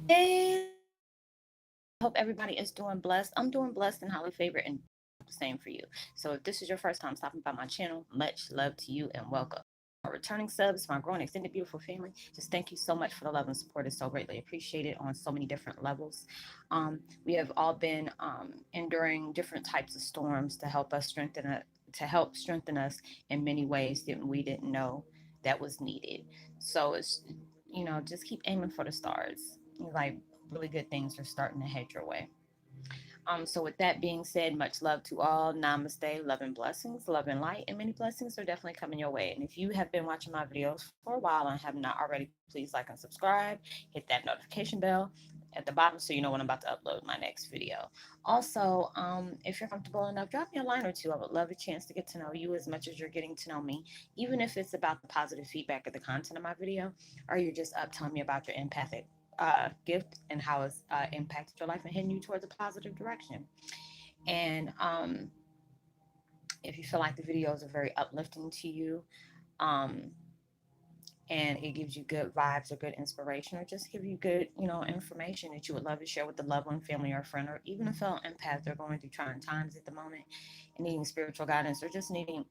Hey, hope everybody is doing blessed. I'm doing blessed and highly favored, and the same for you. So, if this is your first time stopping by my channel, much love to you and welcome. My returning subs, my growing extended beautiful family, just thank you so much for the love and support. It's so greatly appreciated on so many different levels. We have all been enduring different types of storms to help us strengthen us in many ways that we didn't know that was needed. So it's just keep aiming for the stars. Like really good things are starting to head your way. So with that being said, much love to all. Namaste, love and blessings, love and light, and many blessings are definitely coming your way. And if you have been watching my videos for a while and have not already, please like and subscribe. Hit that notification bell at the bottom so you know when I'm about to upload my next video. Also, if you're comfortable enough, drop me a line or two. I would love a chance to get to know you as much as you're getting to know me, even if it's about the positive feedback of the content of my video, or you're just up telling me about your empathic gift and how it's impacted your life and heading you towards a positive direction. And if you feel like the videos are very uplifting to you, um, and it gives you good vibes or good inspiration, or just give you good, information that you would love to share with the loved one, family, or friend, or even a fellow empath they're going through trying times at the moment and needing spiritual guidance, or just needing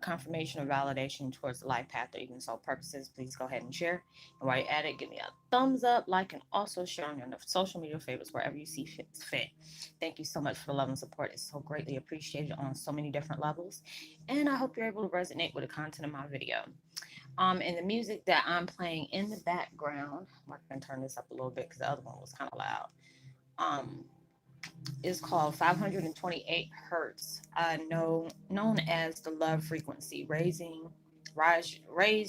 confirmation or validation towards the life path or even soul purposes, please go ahead and share. And while you're at it, give me a thumbs up, like, and also share on your social media favorites wherever you see fit. Thank you so much for the love and support. It's so greatly appreciated on so many different levels. And I hope you're able to resonate with the content of my video. And the music that I'm playing in the background, I'm going to turn this up a little bit because the other one was kind of loud. Um, is called 528 hertz, known as the love frequency, raise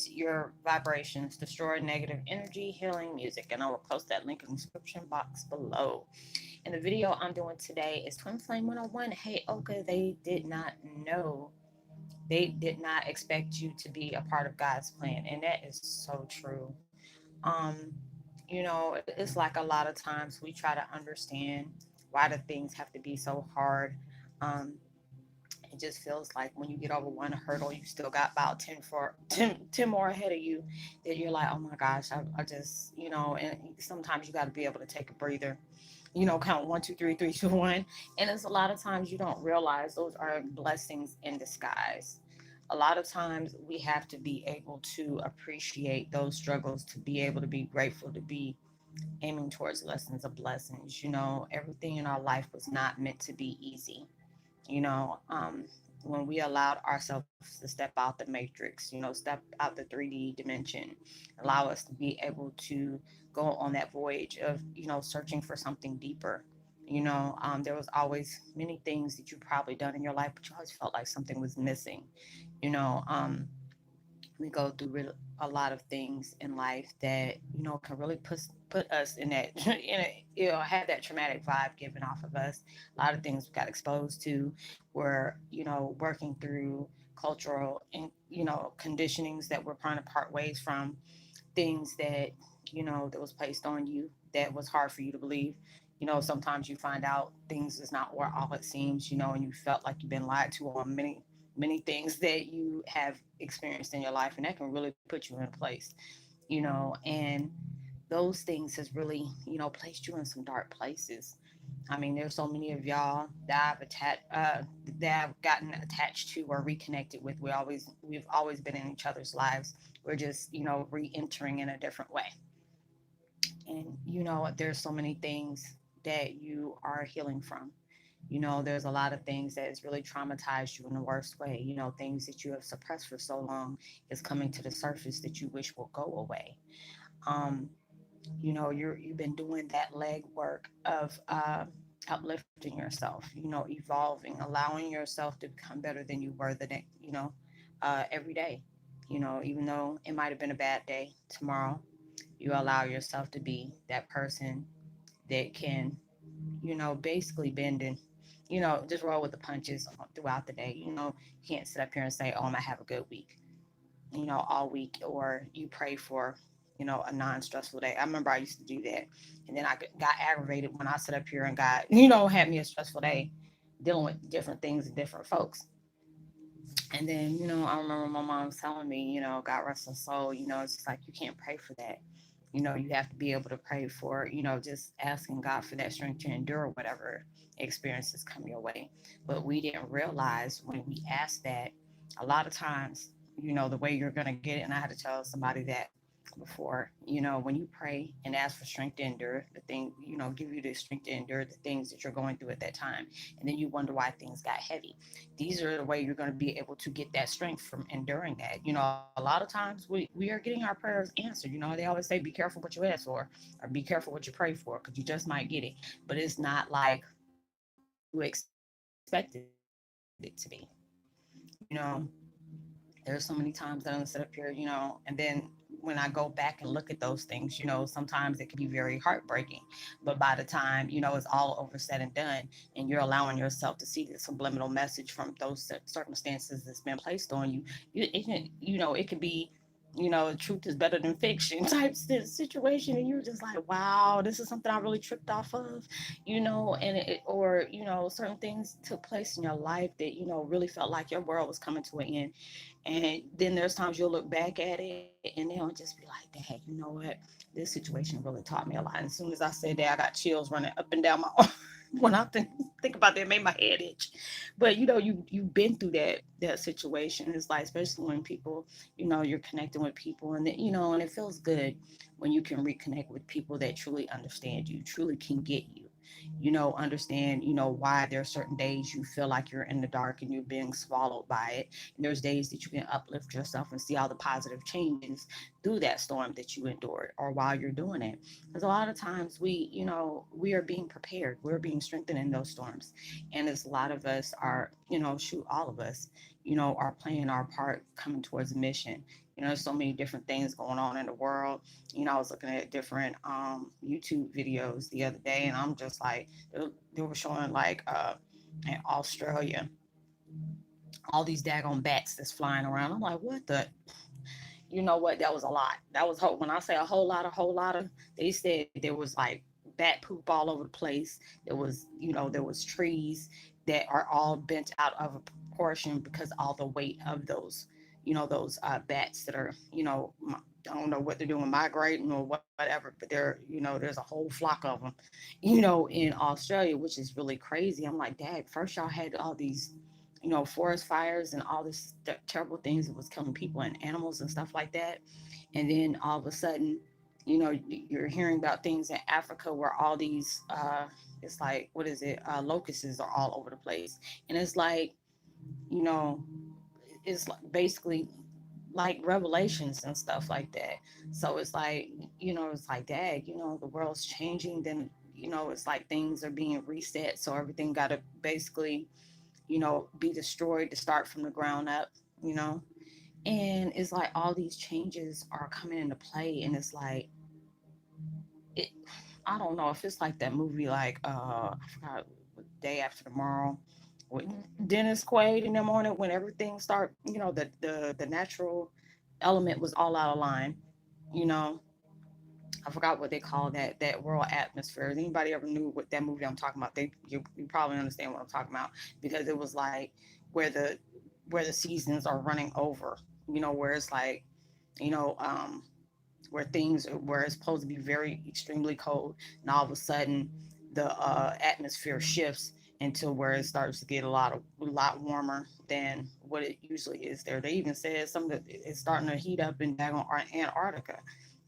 your vibrations, destroy negative energy, healing music, and I will post that link in the description box below. And the video I'm doing today is Twin Flame 101. Heyoka, know they did not expect you to be a part of God's plan. And that is so true. Um, it's like a lot of times we try to understand why the things have to be so hard. Um, it just feels like when you get over one hurdle, you still got about 10 more ahead of you that you're like, oh my gosh, I just, and sometimes you got to be able to take a breather, count one, two, three, three, two, one. And it's a lot of times you don't realize those are blessings in disguise. A lot of times we have to be able to appreciate those struggles, to be able to be grateful, to be aiming towards lessons of blessings. Everything in our life was not meant to be easy. you know um when we allowed ourselves to step out the matrix, step out the 3D dimension, allow us to be able to go on that voyage of searching for something deeper. There was always many things that you probably done in your life, but you always felt like something was missing. you know um we go through a lot of things in life that can really put us in that have that traumatic vibe given off of us. A lot of things we got exposed to. We're working through cultural and conditionings that we're trying to part ways from, things that that was placed on you that was hard for you to believe. Sometimes you find out things is not what all it seems, and you felt like you've been lied to on many things that you have experienced in your life, and that can really put you in a place, and those things has really placed you in some dark places. I mean, there's so many of y'all that I've gotten attached to or reconnected with. We've always been in each other's lives. We're just re-entering in a different way. And there's so many things that you are healing from. There's a lot of things that has really traumatized you in the worst way. Things that you have suppressed for so long is coming to the surface that you wish will go away. Um, you've been doing that leg work of uplifting yourself, evolving, allowing yourself to become better than you were the day, every day. Even though it might have been a bad day, tomorrow you allow yourself to be that person that can basically bend and just roll with the punches throughout the day. You can't sit up here and say, oh, I'm gonna have a good week, all week, or you pray for, a non-stressful day. I remember I used to do that. And then I got aggravated when I sat up here and got, had me a stressful day dealing with different things and different folks. And then, I remember my mom telling me, God rest her soul, it's just like, you can't pray for that. You have to be able to pray for, just asking God for that strength to endure whatever experiences come your way. But we didn't realize when we asked that, a lot of times, the way you're going to get it. And I had to tell somebody that before, when you pray and ask for strength to endure the thing, give you the strength to endure the things that you're going through at that time. And then you wonder why things got heavy. These are the way you're going to be able to get that strength from enduring that. A lot of times we are getting our prayers answered. They always say, be careful what you ask for, or be careful what you pray for, because you just might get it. But it's not like you expected it to be. You know, there's so many times that I'm gonna sit up here, and then when I go back and look at those things, sometimes it can be very heartbreaking. But by the time, it's all over, said and done, and you're allowing yourself to see the subliminal message from those circumstances that's been placed on you, it could be, truth is better than fiction type situation. And you're just like, wow, this is something I really tripped off of, and or, certain things took place in your life that, really felt like your world was coming to an end. And then there's times you'll look back at it and they'll just be like, dang, you know what? This situation really taught me a lot. And as soon as I said that, I got chills running up and down my arm. When I think about that, it made my head itch. But you've been through that situation. It's like, especially when people, you're connecting with people, and and it feels good when you can reconnect with people that truly understand you, truly can get you, understand, why there are certain days you feel like you're in the dark and you're being swallowed by it. And there's days that you can uplift yourself and see all the positive changes through that storm that you endured or while you're doing it. Because a lot of times we are being prepared, we're being strengthened in those storms. And as a lot of us are, shoot, all of us, are playing our part coming towards a mission. There's so many different things going on in the world. I was looking at different YouTube videos the other day, and I'm just like, they were showing like in Australia, all these daggone bats that's flying around. I'm like, what the? You know what? That was a lot. That was when I say a whole lot of. They said there was like bat poop all over the place. There was trees that are all bent out of a proportion because all the weight of those, those bats that are, I don't know what they're doing, migrating or whatever, but there's a whole flock of them, in Australia, which is really crazy. I'm like, Dad, first y'all had all these, forest fires and all this terrible things that was killing people and animals and stuff like that. And then all of a sudden, you're hearing about things in Africa where all these, it's like, what is it? Locusts are all over the place. And it's like, you know, it's like basically like revelations and stuff like that. So it's like, it's like, Dad, the world's changing. Then, it's like things are being reset. So everything got to basically, be destroyed to start from the ground up, you know? And it's like all these changes are coming into play. And it's like, it, I don't know if it's like that movie, like, I forgot, Day After Tomorrow with Dennis Quaid in the morning when everything start, the natural element was all out of line, you know? I forgot what they call that world atmosphere. If anybody ever knew what that movie I'm talking about, you probably understand what I'm talking about, because it was like where the where the seasons are running over, where it's like, you know, um, where it's supposed to be very extremely cold, and all of a sudden the atmosphere shifts into where it starts to get a lot warmer than what it usually is there. They even said some of it's starting to heat up in daggone Antarctica.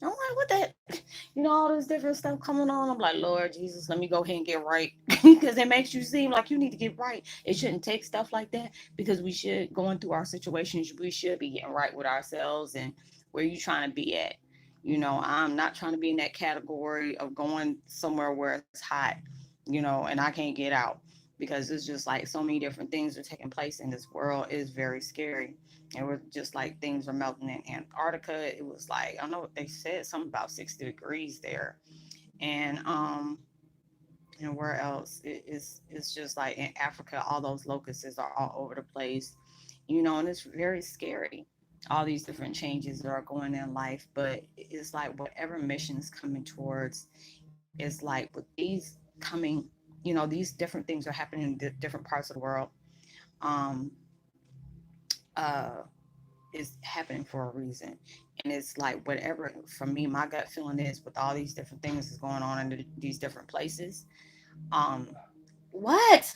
I'm like, what the, all this different stuff coming on. I'm like, Lord Jesus, let me go ahead and get right. Because it makes you seem like you need to get right. It shouldn't take stuff like that, because we should, going through our situations, we should be getting right with ourselves and where you trying to be at. I'm not trying to be in that category of going somewhere where it's hot, and I can't get out, because it's just like so many different things are taking place in this world. It is very scary. And we're just like things are melting in Antarctica. It was like, I know what they said, something about 60 degrees there. And where else? It's just like in Africa, all those locusts are all over the place, and it's very scary. All these different changes that are going in life, but it's like whatever mission is coming towards, it's like with these coming, these different things are happening in different parts of the world. Um, uh, is happening for a reason. And it's like whatever, for me, my gut feeling is with all these different things that's going on in these different places. Um, what?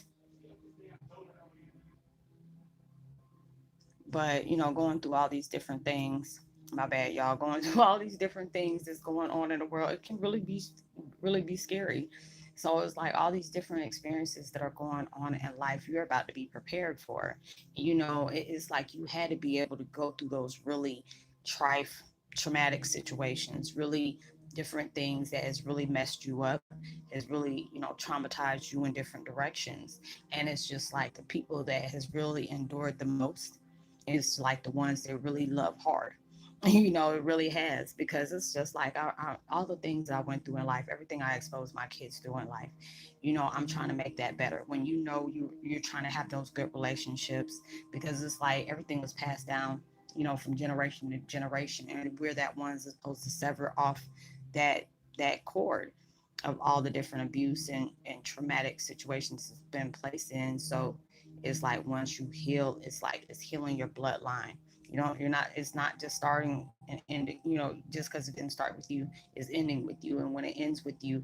But going through all these different things, my bad, y'all, going through all these different things that's going on in the world, it can really be scary. So it's like all these different experiences that are going on in life, you're about to be prepared for. It's like you had to be able to go through those really trife traumatic situations, really different things that has really messed you up, has really traumatized you in different directions. And it's just like the people that has really endured the most is like the ones that really love hard. It really has, because it's just like all the things I went through in life, everything I exposed my kids to in life. I'm trying to make that better. When you're trying to have those good relationships, because it's like everything was passed down, from generation to generation, and we're that ones that's supposed to sever off that that cord of all the different abuse and traumatic situations it's been placed in. So it's like once you heal, it's like it's healing your bloodline. You're not, it's not just starting and ending, just because it didn't start with you, is ending with you. And when it ends with you,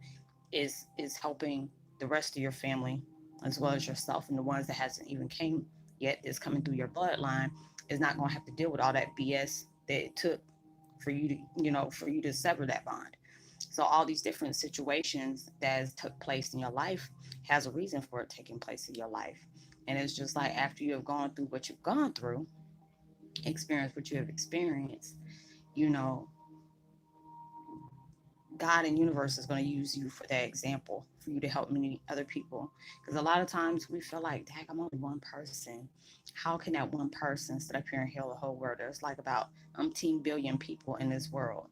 is helping the rest of your family as well as yourself, and the ones that hasn't even came yet is coming through your bloodline, is not going to have to deal with all that BS that it took for you to for you to sever that bond. So all these different situations that has took place in your life has a reason for it taking place in your life. And it's just like after you have gone through what you've gone through, experienced what you have experienced, you know, God and universe is going to use you for that example, for you to help many other people. Because a lot of times we feel like, dang, I'm only one person. How can that one person sit up here and heal the whole world? There's like about umpteen billion people in this world.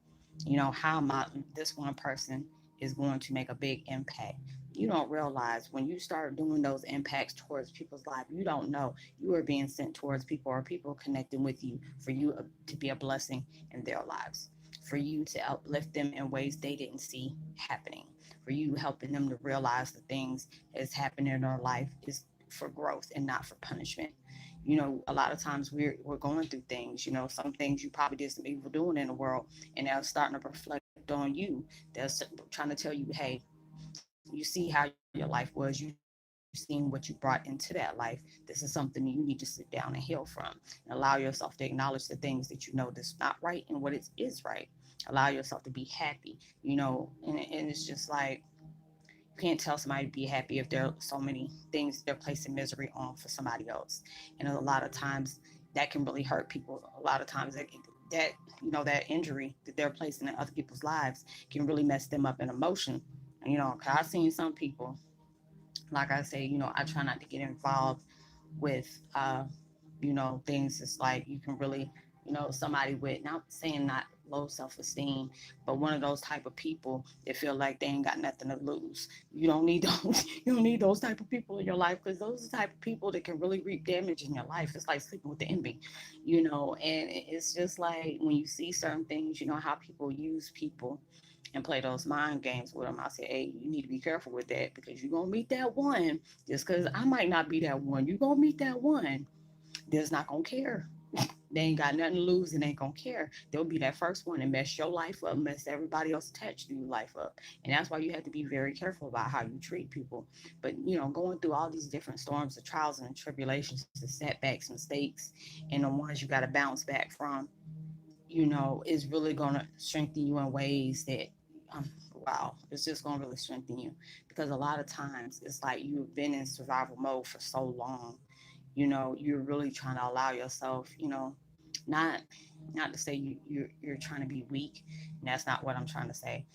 How am I, this one person is going to make a big impact? You don't realize when you start doing those impacts towards people's lives, you don't know you are being sent towards people, or people connecting with you for you to be a blessing in their lives, for you to uplift them in ways they didn't see happening, for you helping them to realize the things that's happening in their life is for growth and not for punishment. A lot of times we're going through things, some things you probably did some evil doing in the world, and they're starting to reflect on you. They're trying to tell you, hey, you see how your life was, you seen what you brought into that life. This is something you need to sit down and heal from, and allow yourself to acknowledge the things that that's not right and what it is right. Allow yourself to be happy, and it's just like you can't tell somebody to be happy if there are so many things they're placing misery on for somebody else. And a lot of times that can really hurt people. A lot of times that that injury that they're placing in other people's lives can really mess them up in emotion. Cause I've seen some people, like I say, I try not to get involved with things. It's like you can really, somebody with, not saying not low self-esteem, but one of those type of people that feel like they ain't got nothing to lose. You don't need those. You don't need those type of people in your life, because those are the type of people that can really reap damage in your life. It's like sleeping with the enemy, and it's just like when you see certain things, how people use people and play those mind games with them. I say, hey, you need to be careful with that, because you're gonna meet that one. Just because I might not be that one, you're gonna meet that one that's not gonna care. They ain't got nothing to lose and ain't gonna care. They'll be that first one and mess your life up, mess everybody else attached to your life up. And that's why you have to be very careful about how you treat people. But going through all these different storms, the trials and the tribulations, the setbacks, mistakes, and the ones you gotta bounce back from, is really gonna strengthen you in ways that wow, it's just gonna really strengthen you. Because a lot of times it's like you've been in survival mode for so long, you're really trying to allow yourself, not not to say you're trying to be weak, and that's not what I'm trying to say.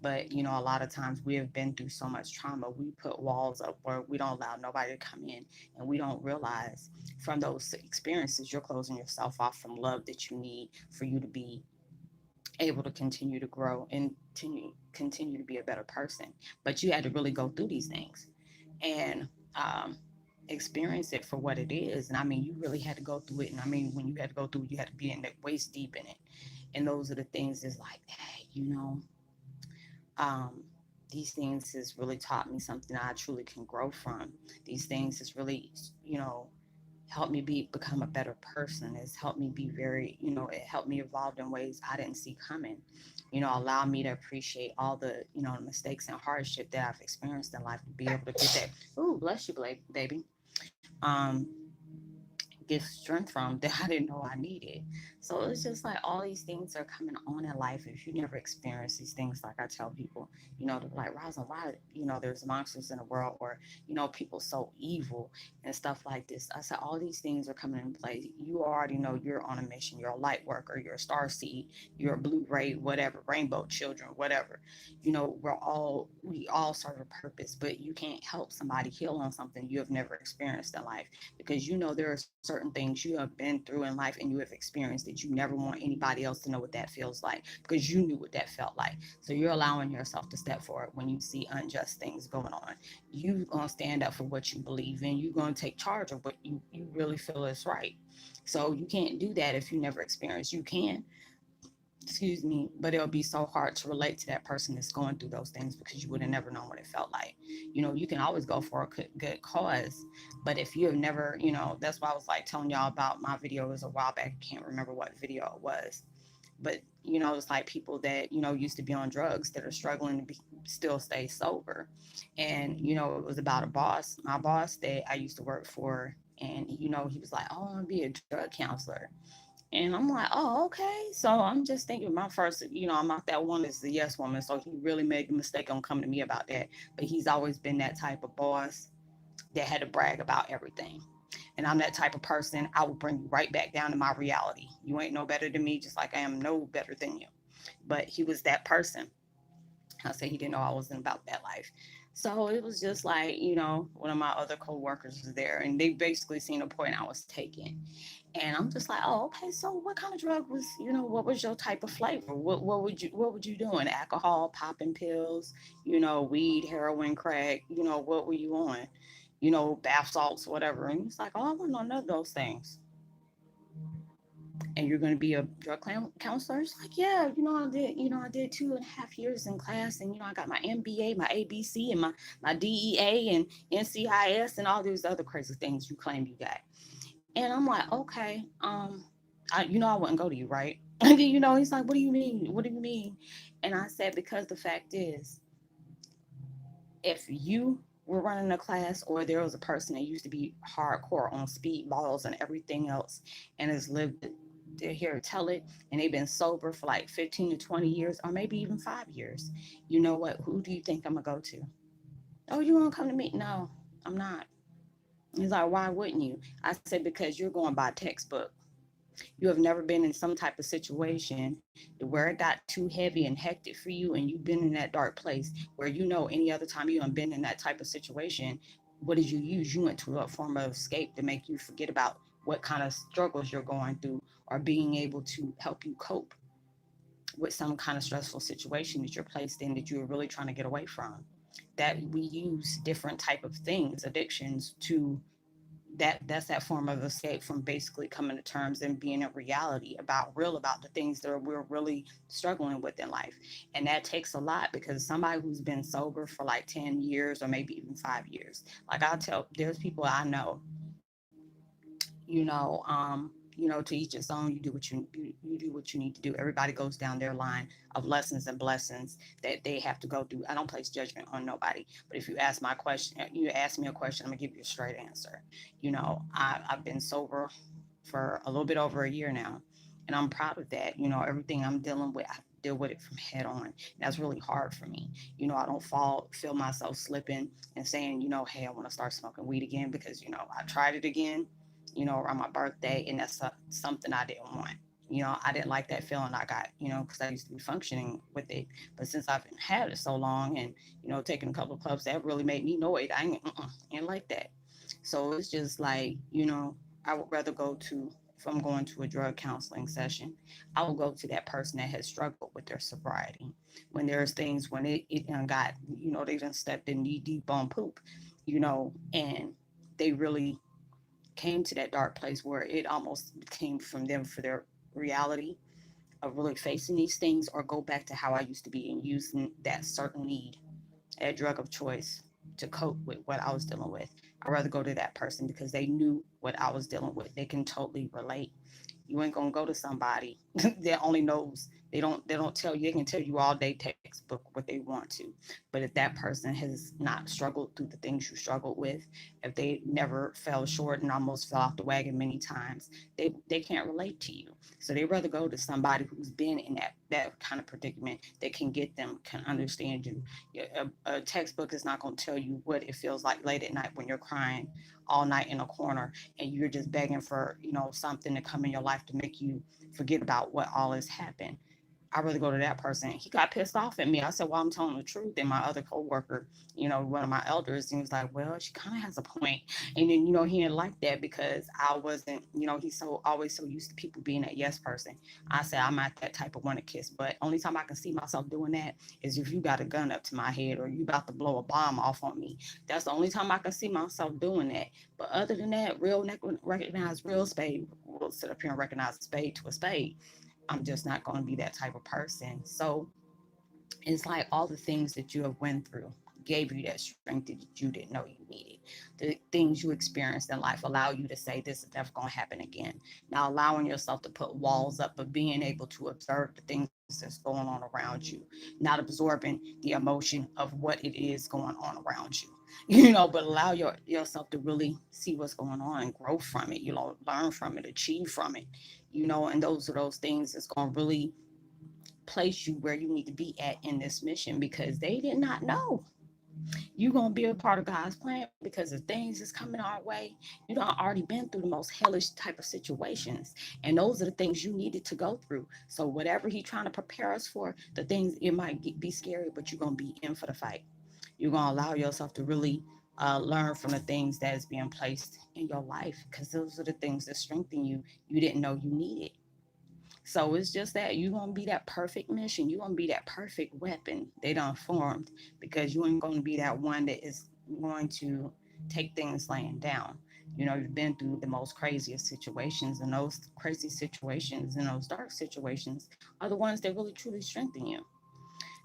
But a lot of times we have been through so much trauma, we put walls up where we don't allow nobody to come in, and we don't realize from those experiences you're closing yourself off from love that you need for you to be able to continue to grow and continue to be a better person. But you had to really go through these things and experience it for what it is. And I mean, you really had to go through it. And I mean, when you had to go through it, you had to be in that waist deep in it. And those are the things that's like, hey, um, these things has really taught me something I truly can grow from. These things has really, you know, helped me become a better person. It's helped me be very, it helped me evolve in ways I didn't see coming. Allow me to appreciate all the, mistakes and hardship that I've experienced in life to be able to get that. Ooh, bless you, baby. Um, get strength from that I didn't know I needed. So it's just like all these things are coming on in life. If you never experience these things, like I tell people, they're like, Rosalind, why, there's monsters in the world, or, people so evil and stuff like this. I said, all these things are coming in play. You already know you're on a mission. You're a light worker, you're a star seed, you're a blue ray, whatever, rainbow children, whatever. We all serve a purpose, but you can't help somebody heal on something you have never experienced in life, because there are certain things you have been through in life and you have experienced that you never want anybody else to know what that feels like, because you knew what that felt like. So you're allowing yourself to step forward when you see unjust things going on. You're going to stand up for what you believe in. You're going to take charge of what you really feel is right. So you can't do that if you never experienced. You can, excuse me, but it'll be so hard to relate to that person that's going through those things, because you would have never known what it felt like. You can always go for a good cause, but if you have never, that's why I was like telling y'all about my video. It was a while back, I can't remember what video it was, but it's like people that used to be on drugs that are struggling to still stay sober. And it was about a boss, my boss that I used to work for, and he was like, oh, I want to be a drug counselor. And I'm like, oh, okay. So I'm just thinking, my first, I'm not that one that's the yes woman. So he really made a mistake on coming to me about that. But he's always been that type of boss that had to brag about everything. And I'm that type of person. I will bring you right back down to my reality. You ain't no better than me, just like I am no better than you. But he was that person. I said he didn't know I wasn't about that life. So it was just like, one of my other co-workers was there, and they basically seen the point I was taking. And I'm just like, oh, okay. So what kind of drug was, what was your type of flavor? What would you doing? Alcohol, popping pills, weed, heroin, crack, what were you on? Bath salts, whatever. And he's like, oh, I wasn't on none of those things. And you're going to be a drug counselor? It's like, yeah, I did 2.5 years in class, and I got my MBA, my ABC, and my DEA, and NCIS, and all these other crazy things you claim you got. And I'm like, okay, I wouldn't go to you, right? And then, he's like, what do you mean? What do you mean? And I said, because the fact is, if you were running a class, or there was a person that used to be hardcore on speedballs and everything else, and has lived, they're here to tell it, and they've been sober for like 15 to 20 years, or maybe even 5 years, you know what? Who do you think I'm going to go to? Oh, you want to come to me? No, I'm not. He's like, why wouldn't you? I said, because you're going by textbook. You have never been in some type of situation where it got too heavy and hectic for you, and you've been in that dark place where, any other time you have been in that type of situation, what did you use? You went to a form of escape to make you forget about what kind of struggles you're going through, or being able to help you cope with some kind of stressful situation that you're placed in, that you're really trying to get away from. That we use different type of things, addictions, to that's that form of escape from basically coming to terms and being a reality about the things that we're really struggling with in life. And that takes a lot, because somebody who's been sober for like 10 years, or maybe even 5 years, like I'll tell, there's people I know, to each its own. You do what you do what you need to do. Everybody goes down their line of lessons and blessings that they have to go through. I don't place judgment on nobody, but if you ask me a question, I'm gonna give you a straight answer. I've been sober for a little bit over a year now, and I'm proud of that. Everything I'm dealing with, I deal with it from head on. And that's really hard for me. I don't feel myself slipping and saying, hey, I want to start smoking weed again, because I tried it again, around my birthday, and that's something I didn't want. I didn't like that feeling I got, because I used to be functioning with it. But since I've had it so long, and, taking a couple of puffs, that really made me annoyed. I ain't like that. So it's just like, I would rather go to, if I'm going to a drug counseling session, I will go to that person that has struggled with their sobriety. When there's things, when it got, they done stepped in knee deep on poop, and they really came to that dark place where it almost came from them for their reality of really facing these things, or go back to how I used to be and using that certain need, a drug of choice, to cope with what I was dealing with. I'd rather go to that person because they knew what I was dealing with. They can totally relate. You ain't gonna go to somebody that only knows. They don't tell you. They can tell you all day textbook what they want to, but if that person has not struggled through the things you struggled with, if they never fell short and almost fell off the wagon many times, they can't relate to you. So they rather go to somebody who's been in that kind of predicament that can get them, can understand you. A textbook is not going to tell you what it feels like late at night when you're crying all night in a corner and you're just begging for something to come in your life to make you forget about what all has happened. I'd rather go to that person. He got pissed off at me. I said, well, I'm telling the truth. And my other coworker, one of my elders, he was like, well, she kind of has a point. And then, he didn't like that because I wasn't, he's so always so used to people being that yes person. I said, I'm not that type of one to kiss. But only time I can see myself doing that is if you got a gun up to my head or you about to blow a bomb off on me. That's the only time I can see myself doing that. But other than that, recognize real spade. We'll sit up here and recognize a spade to a spade. I'm just not going to be that type of person. So it's like all the things that you have went through gave you that strength that you didn't know you needed. The things you experienced in life allow you to say this is never going to happen again. Now allowing yourself to put walls up, but being able to observe the things that's going on around you, not absorbing the emotion of what it is going on around you. But allow yourself to really see what's going on and grow from it, learn from it, achieve from it, and those are those things that's going to really place you where you need to be at in this mission because they did not know you're going to be a part of God's plan because the things that's coming our way, you don't already been through the most hellish type of situations. And those are the things you needed to go through. So whatever he's trying to prepare us for, the things, it might be scary, but you're going to be in for the fight. You're going to allow yourself to really learn from the things that is being placed in your life because those are the things that strengthen you didn't know you needed. So it's just that you're gonna be that perfect mission. You're gonna be that perfect weapon they done formed because you ain't gonna be that one that is going to take things laying down. You've been through the most craziest situations, and those crazy situations and those dark situations are the ones that really truly strengthen you.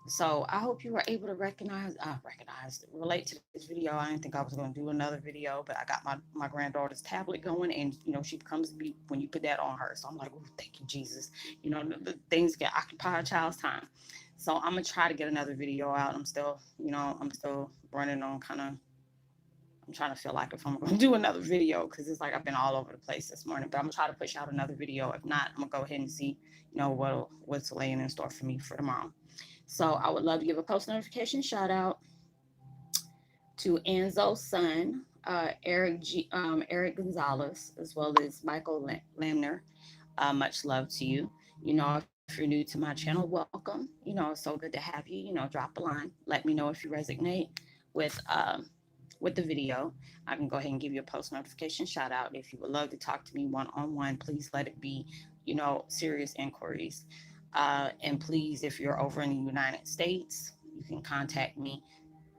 So I hope you were able to relate to this video. I didn't think I was going to do another video, but I got my granddaughter's tablet going, and she becomes me when you put that on her. So I'm like, oh, thank you, Jesus. The things can occupy a child's time. So I'm gonna try to get another video out. I'm still running on kind of. I'm trying to feel like if I'm going to do another video because it's like I've been all over the place this morning. But I'm gonna try to push out another video. If not, I'm gonna go ahead and see, what's laying in store for me for tomorrow. So I would love to give a post notification shout out to Enzo's son, Eric Gonzalez, as well as Michael Lamner. Much love to you. If you're new to my channel, welcome. It's so good to have you. Drop a line. Let me know if you resonate with with the video. I can go ahead and give you a post notification shout out. If you would love to talk to me one on one, please let it be, serious inquiries. And please, if you're over in the United States, you can contact me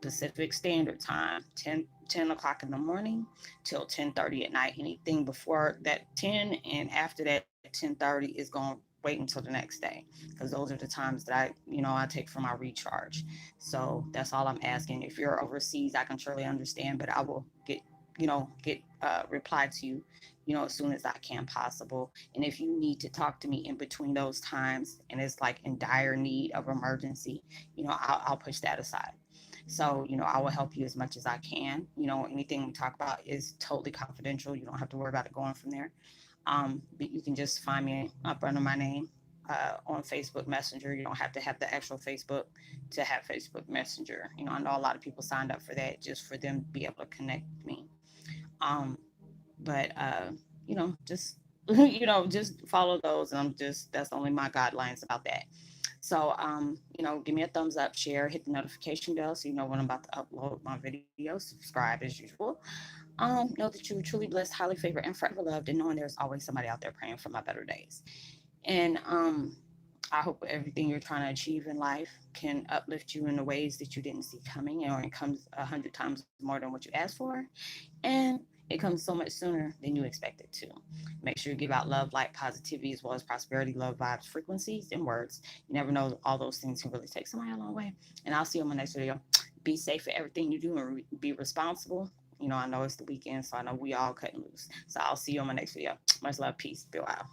Pacific Standard Time, 10 o'clock in the morning till 10:30 at night. Anything before that 10 and after that 10:30 is going to wait until the next day because those are the times that I take for my recharge. So that's all I'm asking. If you're overseas, I can surely understand, but I will get reply to you, as soon as I can possible. And if you need to talk to me in between those times and it's like in dire need of emergency, I'll push that aside. So, I will help you as much as I can. Anything we talk about is totally confidential. You don't have to worry about it going from there. But you can just find me up under my name on Facebook Messenger. You don't have to have the actual Facebook to have Facebook Messenger. I know a lot of people signed up for that just for them to be able to connect with me. Um, but just just follow those, and that's only my guidelines about that. So, give me a thumbs up, share, hit the notification bell so you know when I'm about to upload my video. Subscribe as usual. Know that you're truly blessed, highly favored, and forever loved, and knowing there's always somebody out there praying for my better days. And I hope everything you're trying to achieve in life can uplift you in the ways that you didn't see coming, or it comes 100 times more than what you asked for. And it comes so much sooner than you expect it to. Make sure you give out love, light, positivity, as well as prosperity, love, vibes, frequencies, and words. You never know, all those things can really take somebody a long way. And I'll see you on my next video. Be safe in everything you do and be responsible. You know, I know it's the weekend, so I know we all cutting loose. So I'll see you on my next video. Much love, peace, be well.